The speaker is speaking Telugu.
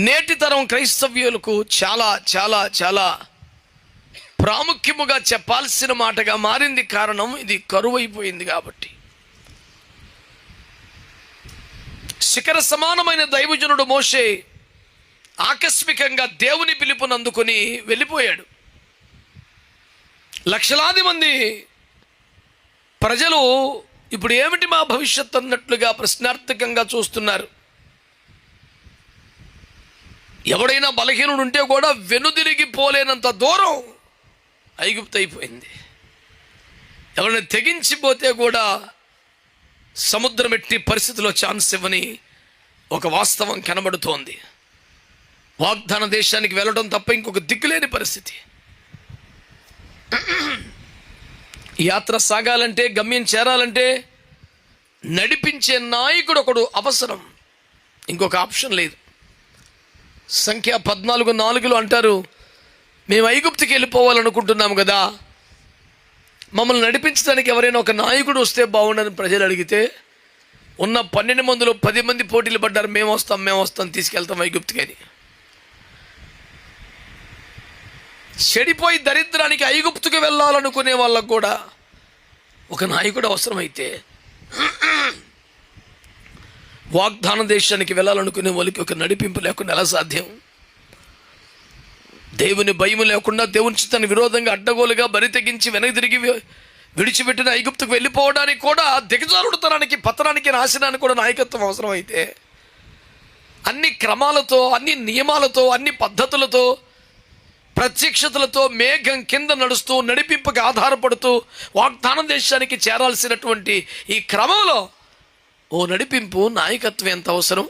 నేటి తరం క్రైస్తవ్యులకు చాలా చాలా చాలా ప్రాముఖ్యముగా చెప్పాల్సిన మాటగా మారింది. కారణం ఇది కరువైపోయింది కాబట్టి. శిఖర సమానమైన దైవజనుడు మోషే ఆకస్మికంగా దేవుని పిలుపుని అందుకొని వెళ్ళిపోయాడు. లక్షలాది మంది ప్రజలు ఇప్పుడు ఏమిటి మా భవిష్యత్తు అన్నట్లుగా ప్రశ్నార్థకంగా చూస్తున్నారు. ఎవడైనా బలహీనుడు ఉంటే కూడా వెనుదిరిగి పోలేనంత దూరం ఐగుప్తు అయిపోయింది. ఎవరైనా తెగించిపోతే కూడా సముద్రం ఎట్టి పరిస్థితిలో ఛాన్స్ ఇవ్వని ఒక వాస్తవం కనబడుతోంది. వాగ్దాన దేశానికి వెళ్ళడం తప్ప ఇంకొక దిక్కులేని పరిస్థితి. యాత్ర సాగాలంటే, గమ్యం చేరాలంటే నడిపించే నాయకుడు ఒకడు అవసరం. ఇంకొక ఆప్షన్ లేదు. సంఖ్య 14:4 అంటారు, మేము ఐగుప్తుకి వెళ్ళిపోవాలనుకుంటున్నాము కదా, మమ్మల్ని నడిపించడానికి ఎవరైనా ఒక నాయకుడు వస్తే బాగుండని ప్రజలు అడిగితే ఉన్న 12 మందిలో 10 మంది పోటీలు పడ్డారు. మేము వస్తాం తీసుకెళ్తాం ఐగుప్తుకి అని. చెడిపోయి దరిద్రానికి ఐగుప్తుకి వెళ్ళాలనుకునే వాళ్ళకు కూడా ఒక నాయకుడు అవసరమైతే, వాగ్దాన దేశానికి వెళ్ళాలనుకునే వాళ్ళకి ఒక నడిపింపు లేకుండా ఎలా సాధ్యం? దేవుని భయం లేకుండా, దేవుని చిత్తానికి విరోధంగా అడ్డగోలుగా బరి తెగించి వెనక్కి తిరిగి విడిచిపెట్టిన ఐగుప్తుకు వెళ్ళిపోవడానికి కూడా, దిగజారుడుతనానికి, పతనానికి, నాశనానికి కూడా నాయకత్వం అవసరమైతే, అన్ని క్రమాలతో, అన్ని నియమాలతో, అన్ని పద్ధతులతో, ప్రత్యక్షతలతో మేఘం కింద నడుస్తూ నడిపింపుకి ఆధారపడుతూ వాగ్దాన దేశానికి చేరాల్సినటువంటి ఈ క్రమంలో ఓ నడిపింపు, నాయకత్వం ఎంత అవసరం?